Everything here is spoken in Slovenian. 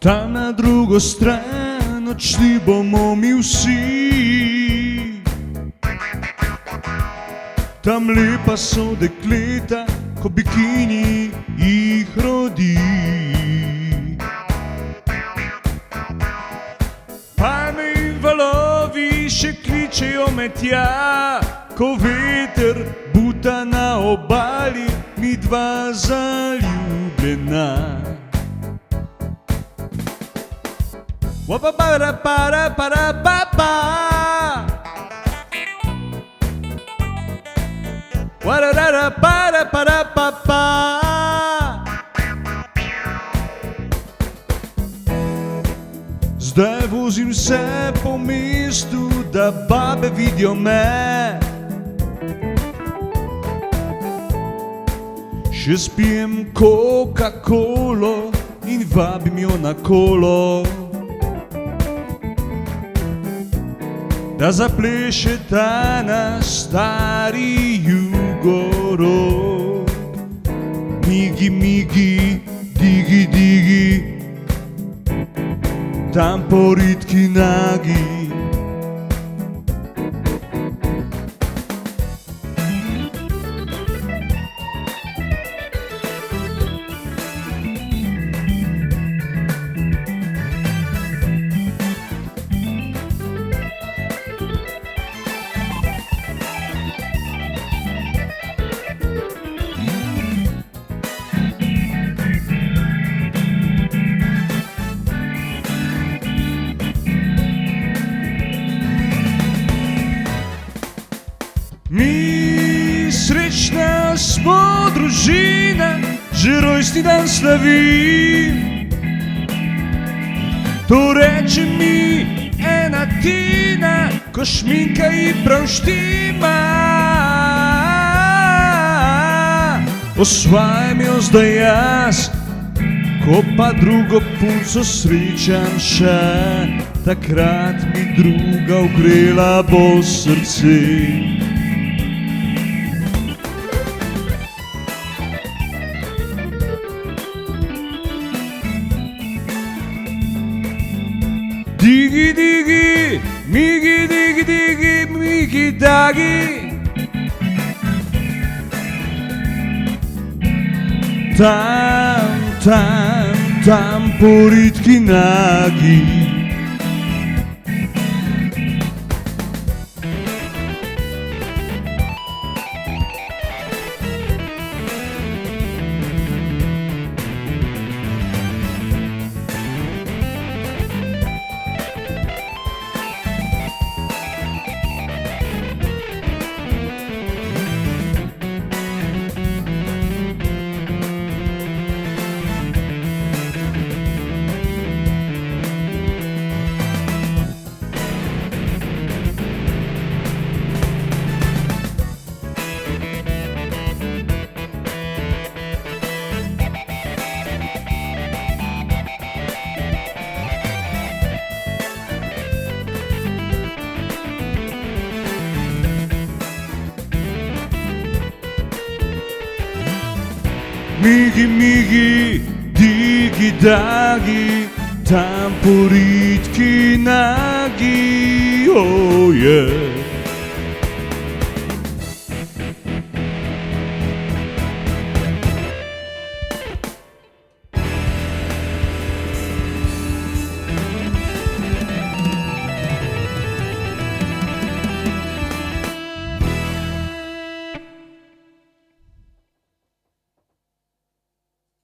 Tam na drugo stran odšli bomo mi vsi. Tam lepa so dekleta, ko bikini jih rodi. Palme in valovi še kličejo me tja, ko veter buta na obali, midva zaljubljena. Wapa para para para pa pa. Warara para para pa pa. Zdaj vozim se po mestu, da babe vidjo me. Še spijem coca, colo in vabim jo na kolo, da zapleše ta naš stari jugorod. Migi, migi, digi, digi, tam po ritki nagi. Mi srečna smo družina, že rojstni dan slavim. To reče mi ena Tina, ko šminka ji prav štima. Osvajam jo zdaj jaz, ko pa drugo punco srečam še, takrat mi druga ogrela bo srce. Digi, digi, migi, digi, digi, migi, dagi. Tam, tam, tam po ritki nagi. Migi, migi, digi, dagi, tam po ritki nagi, oh yeah.